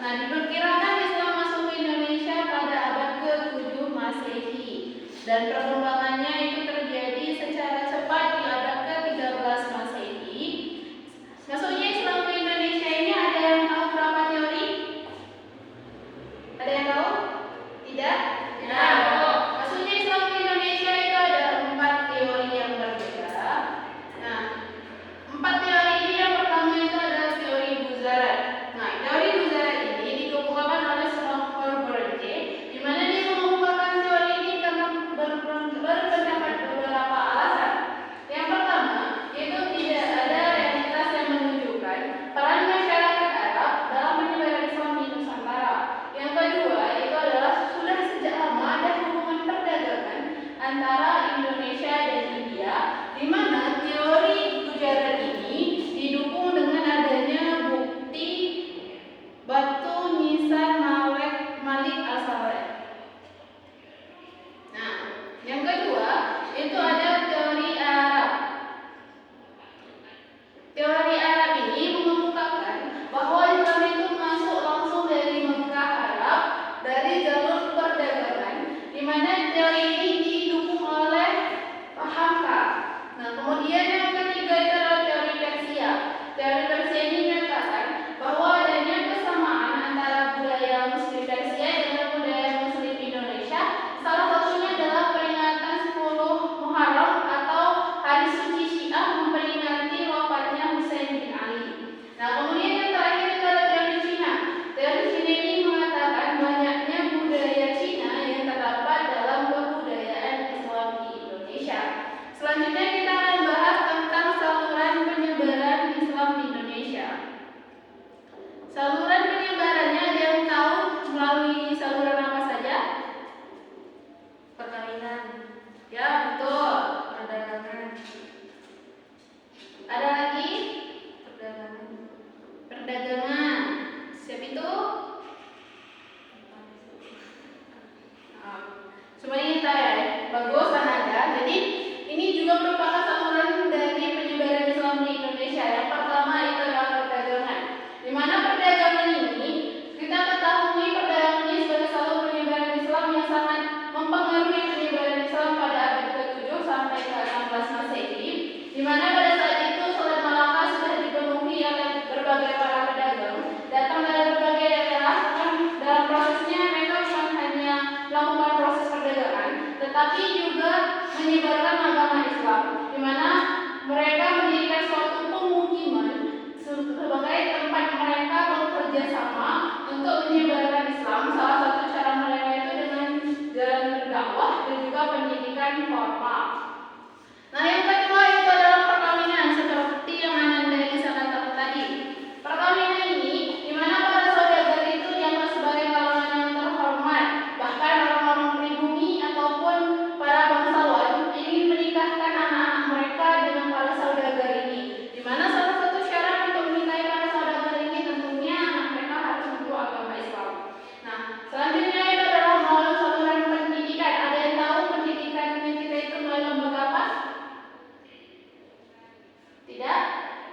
Nah, diperkirakan Islam masuk ke Indonesia pada abad ke-7 Masehi dan perkembangannya itu terjadi secara cepat di abad ke-13 Masehi. Masuknya Islam ke Indonesia ini ada yang tahu berapa teori? Ada yang tahu? Tidak? Tidak. Masuknya Islam ke Indonesia itu ada 4 teori yang berbeda. Nah, 4 teori ini yang pertama itu adalah teori Guzarat. Nah, teori Guzarat ini dikemukakan oleh Christopher Berge, di mana dia mengemukakan teori ini karena berpendapat beberapa alasan. Yang pertama, itu tidak ada realitas yang menunjukkan peran masyarakat Arab dalam penyebaran Islam di Nusantara. Yang kedua, itu adalah sudah sejak lama ada hubungan perdagangan antara Indonesia dan India, di mana teori Guzarat ini didukung dengan adanya bukti batu nisan Malik Al-Sawarik. Nah, yang kedua itu ada teori Arab. Teori Arab ini mengemukakan bahwa Islam itu masuk langsung dari Mekah Arab dari jalur perdagangan, di mana teori ini didukung oleh Hamka. Nah, kemudian yang ketiga itu adalah teori Persia. Teori Persia ini menyatakan bahwa adanya kesamaan antara budaya Muslim Persia dengan budaya Muslim Indonesia. Salah satunya adalah peringatan 10 Muharram atau hari suci Syiah memperingati wafatnya Husain bin Ali. Nah, kemudian yang terakhir itu adalah teori Cina. Teori Cina ini mengatakan banyaknya budaya Cina yang terdapat dalam kebudayaan Islam di Indonesia. Selanjutnya kita akan bahas tentang saluran penyebaran Islam di Indonesia. Saluran penyebarannya ada yang tahu melalui saluran apa saja? Perkawinan, Ya, betul. perdagangan, Ada lagi? perdagangan, Perdagangan. Siapa itu? Semuanya kita ya. Bagus, ada. Jadi ini juga merupakan saluran dari penyebaran Islam di Indonesia. Yang pertama itu adalah perdagangan. Di mana perdagangan ini kita ketahui perdagangan ini sebagai saluran penyebaran Islam yang sangat mempengaruhi penyebaran Islam pada abad ke-7 sampai ke-16 Masehi. Di mana pada saat itu Selat Malaka sudah dipenuhi oleh berbagai para pedagang datang dari berbagai daerah. Dalam prosesnya mereka bukan hanya melakukan proses perdagangan, tetapi juga menyebarkan agama Islam, di mana mereka mendirikan suatu pemukiman sebagai tempat mereka bekerja sama untuk menyebarkan Islam. Salah satu cara mereka itu dengan jalan berdakwah dan juga pendidikan formal. Nah, yang kedua itu adalah perkawinan seperti yang Ananda Elisa katakan tadi. Perkawinan ini di mana para saudagar itu dianggap sebagai kalangan yang terhormat. Bahkan orang-orang pribumi ataupun para bangsawan ingin menikahkan anak-anak mereka dengan para saudagar ini. Di mana salah satu syarat untuk menikahi para saudagar ini tentunya anak mereka harus memeluk agama Islam. Nah, selanjutnya itu adalah melalui saluran pendidikan. Ada yang tahu pendidikan kita itu melalui lembaga apa? Tidak?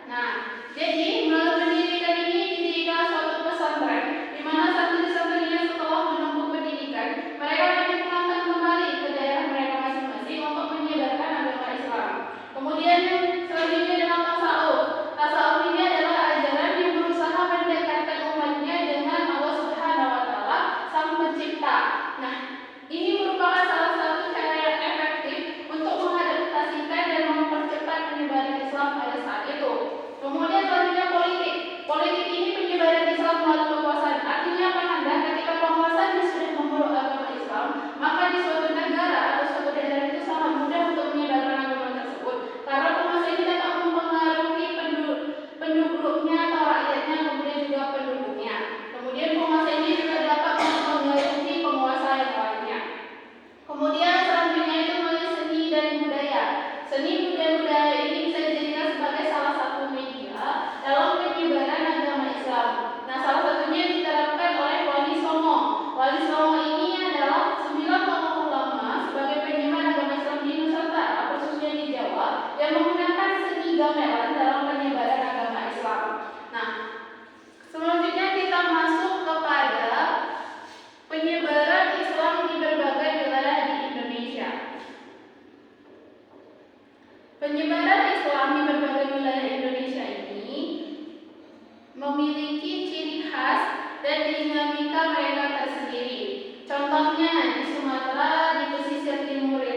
Nah, jadi melalui pendidikan ini didirikan suatu pesantren, di mana santri-santrinya setelah menempuh pendidikan, mereka dipulangkan kembali ke daerah mereka masing-masing untuk menyebarkan agama Islam. Kemudian yang selanjutnya adalah tasawuf. Tasawuf ini adalah ajaran yang berusaha mendekatkan umatnya dengan Allah Subhanahu wa Ta'ala, Sang Pencipta. Nah, ini merupakan salah satu cara yang efektif untuk mengadaptasikan dan mempercepat penyebaran Islam pada saat itu. Kemudian selanjutnya politik. Politik ini penyebaran Islam melalui kekuasaan. Artinya apa Anda? Ketika penguasanya sudah memeluk agama Islam, maka di suatu negara atau suatu daerah itu sangat mudah untuk menyebarkan agama tersebut. Karena penguasa ini dapat mempengaruhi penduduknya atau rakyatnya, kemudian juga penduduknya. Kemudian penguasa ini juga dapat mempengaruhi penguasa yang lainnya. Kemudian selanjutnya itu melalui seni dan budaya. Seni dan budaya ini bisa dijadikan sebagai salah satu media dalam penyebaran agama Islam. Nah, salah satunya diterapkan oleh Wali Songo. Wali Songo ini adalah 9 tokoh ulama sebagai penyebar agama Islam di Nusantara, khususnya di Jawa, yang menggunakan seni gamelan dalam penyebaran agama Islam. Nah, selanjutnya kita masuk kepada khas dan dinamika mereka tersendiri. Contohnya di Sumatera, di pesisir timur